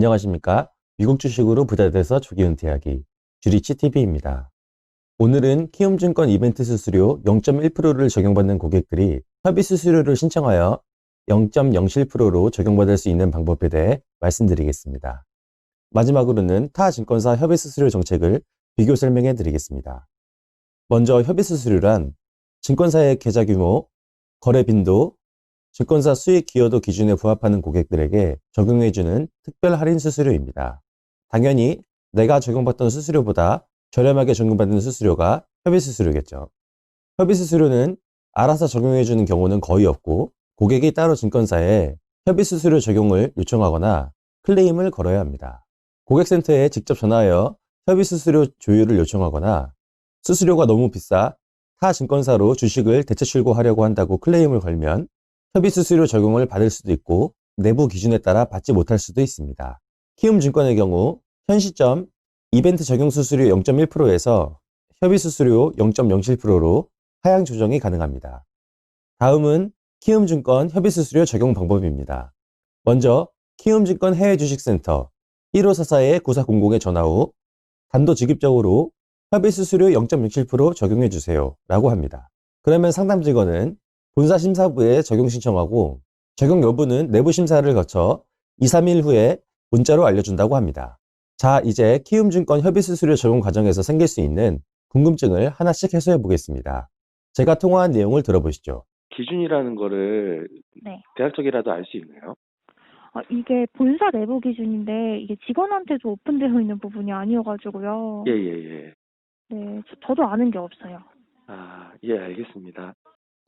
안녕하십니까? 미국 주식으로 부자 돼서 조기 은퇴하기 주리치TV입니다. 오늘은 키움증권 이벤트 수수료 0.1%를 적용받는 고객들이 협의 수수료를 신청하여 0.07%로 적용받을 수 있는 방법에 대해 말씀드리겠습니다. 마지막으로는 타 증권사 협의 수수료 정책을 비교 설명해 드리겠습니다. 먼저 협의 수수료란 증권사의 계좌 규모, 거래 빈도, 증권사 수익 기여도 기준에 부합하는 고객들에게 적용해주는 특별 할인 수수료입니다. 당연히 내가 적용받던 수수료보다 저렴하게 적용받는 수수료가 협의 수수료겠죠. 협의 수수료는 알아서 적용해주는 경우는 거의 없고 고객이 따로 증권사에 협의 수수료 적용을 요청하거나 클레임을 걸어야 합니다. 고객센터에 직접 전화하여 협의 수수료 조율을 요청하거나 수수료가 너무 비싸 타 증권사로 주식을 대체 출고하려고 한다고 클레임을 걸면 협의 수수료 적용을 받을 수도 있고 내부 기준에 따라 받지 못할 수도 있습니다. 키움증권의 경우 현 시점 이벤트 적용 수수료 0.1%에서 협의 수수료 0.07%로 하향 조정이 가능합니다. 다음은 키움증권 협의 수수료 적용 방법입니다. 먼저 키움증권 해외주식센터 1544-9400에 전화 후 단도직입적으로 협의 수수료 0.67% 적용해 주세요 라고 합니다. 그러면 상담 직원은 본사 심사부에 적용 신청하고 적용 여부는 내부 심사를 거쳐 2, 3일 후에 문자로 알려준다고 합니다. 자, 이제 키움증권 협의 수수료 적용 과정에서 생길 수 있는 궁금증을 하나씩 해소해 보겠습니다. 제가 통화한 내용을 들어보시죠. 기준이라는 거를 네. 대략적이라도 알 수 있나요? 이게 본사 내부 기준인데 이게 직원한테도 오픈되어 있는 부분이 아니어가지고요. 예. 네, 저도 아는 게 없어요. 예, 알겠습니다.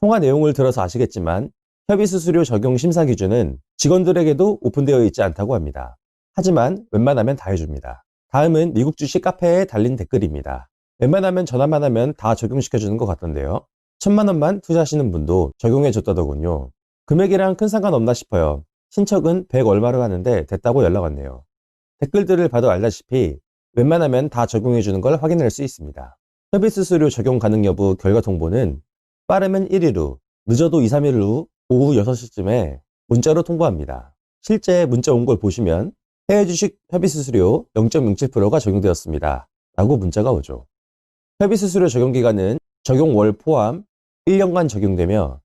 통화 내용을 들어서 아시겠지만 협의 수수료 적용 심사 기준은 직원들에게도 오픈되어 있지 않다고 합니다. 하지만 웬만하면 다 해줍니다. 다음은 미국 주식 카페에 달린 댓글입니다. 웬만하면 전화만 하면 다 적용시켜주는 것 같던데요. 1,000만 원만 투자하시는 분도 적용해줬다더군요. 금액이랑 큰 상관없나 싶어요. 신청은 100 얼마로 하는데 됐다고 연락 왔네요. 댓글들을 봐도 알다시피 웬만하면 다 적용해주는 걸 확인할 수 있습니다. 협의 수수료 적용 가능 여부 결과 통보는 빠르면 1일 후, 늦어도 2, 3일 후 오후 6시쯤에 문자로 통보합니다. 실제 문자 온 걸 보시면 해외주식 협의 수수료 0.07%가 적용되었습니다 라고 문자가 오죠. 협의 수수료 적용 기간은 적용월 포함 1년간 적용되며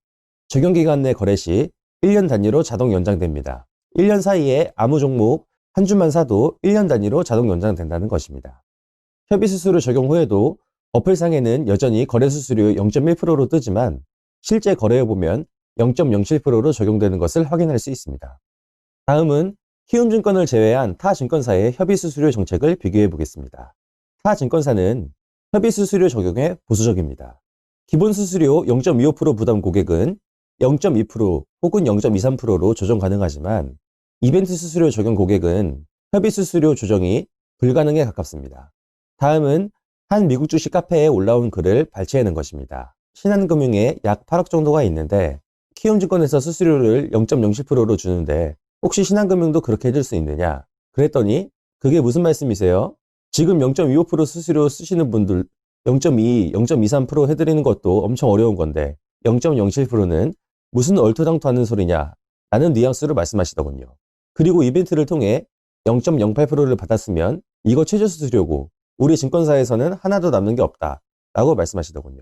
적용기간 내 거래 시 1년 단위로 자동 연장됩니다. 1년 사이에 아무 종목 한 주만 사도 1년 단위로 자동 연장된다는 것입니다. 협의 수수료 적용 후에도 어플상에는 여전히 거래 수수료 0.1%로 뜨지만 실제 거래해 보면 0.07%로 적용되는 것을 확인할 수 있습니다. 다음은 키움증권을 제외한 타 증권사의 협의 수수료 정책을 비교해 보겠습니다. 타 증권사는 협의 수수료 적용에 보수적입니다. 기본 수수료 0.25% 부담 고객은 0.2% 혹은 0.23%로 조정 가능하지만 이벤트 수수료 적용 고객은 협의 수수료 조정이 불가능에 가깝습니다. 다음은 한 미국 주식 카페에 올라온 글을 발췌해낸 것입니다. 신한금융에 약 8억 정도가 있는데 키움증권에서 수수료를 0.07%로 주는데 혹시 신한금융도 그렇게 해줄 수 있느냐? 그랬더니 그게 무슨 말씀이세요? 지금 0.25% 수수료 쓰시는 분들 0.2, 0.23% 해드리는 것도 엄청 어려운 건데 0.07%는 무슨 얼토당토하는 소리냐? 라는 뉘앙스로 말씀하시더군요. 그리고 이벤트를 통해 0.08%를 받았으면 이거 최저 수수료고 우리 증권사에서는 하나도 남는 게 없다 라고 말씀하시더군요.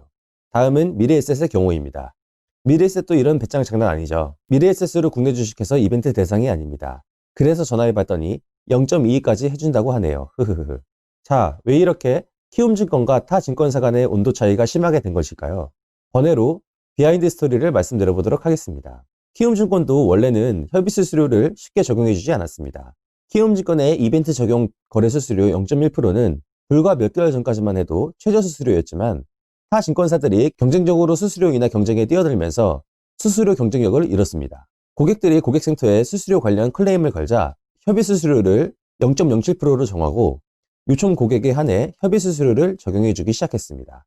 다음은 미래에셋의 경우입니다. 미래에셋도 이런 배짱 장난 아니죠. 미래에셋으로 국내 주식해서 이벤트 대상이 아닙니다. 그래서 전화해봤더니 0.22까지 해준다고 하네요. 흐흐흐. 자, 왜 이렇게 키움증권과 타 증권사 간의 온도 차이가 심하게 된 것일까요? 번외로 비하인드 스토리를 말씀드려보도록 하겠습니다. 키움증권도 원래는 협의 수수료를 쉽게 적용해주지 않았습니다. 키움증권의 이벤트 적용 거래 수수료 0.1%는 불과 몇 개월 전까지만 해도 최저 수수료였지만 타 증권사들이 경쟁적으로 수수료 인하 경쟁에 뛰어들면서 수수료 경쟁력을 잃었습니다. 고객들이 고객센터에 수수료 관련 클레임을 걸자 협의 수수료를 0.07%로 정하고 요청 고객에 한해 협의 수수료를 적용해주기 시작했습니다.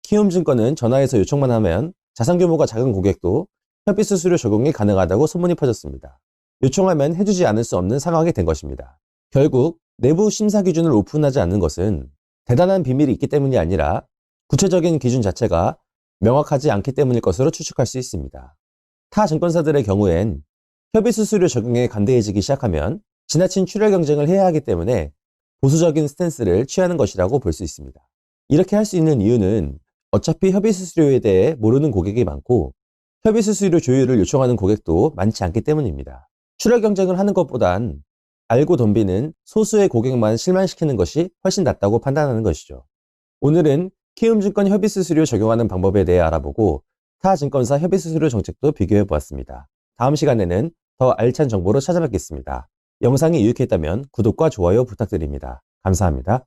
키움증권은 전화해서 요청만 하면 자산 규모가 작은 고객도 협의 수수료 적용이 가능하다고 소문이 퍼졌습니다. 요청하면 해주지 않을 수 없는 상황이 된 것입니다. 결국 내부 심사 기준을 오픈하지 않는 것은 대단한 비밀이 있기 때문이 아니라 구체적인 기준 자체가 명확하지 않기 때문일 것으로 추측할 수 있습니다. 타 증권사들의 경우엔 협의 수수료 적용에 관대해지기 시작하면 지나친 출혈 경쟁을 해야 하기 때문에 보수적인 스탠스를 취하는 것이라고 볼 수 있습니다. 이렇게 할 수 있는 이유는 어차피 협의수수료에 대해 모르는 고객이 많고 협의수수료 조율을 요청하는 고객도 많지 않기 때문입니다. 출혈 경쟁을 하는 것보단 알고 덤비는 소수의 고객만 실망시키는 것이 훨씬 낫다고 판단하는 것이죠. 오늘은 키움증권 협의수수료 적용하는 방법에 대해 알아보고 타 증권사 협의수수료 정책도 비교해 보았습니다. 다음 시간에는 더 알찬 정보로 찾아뵙겠습니다. 영상이 유익했다면 구독과 좋아요 부탁드립니다. 감사합니다.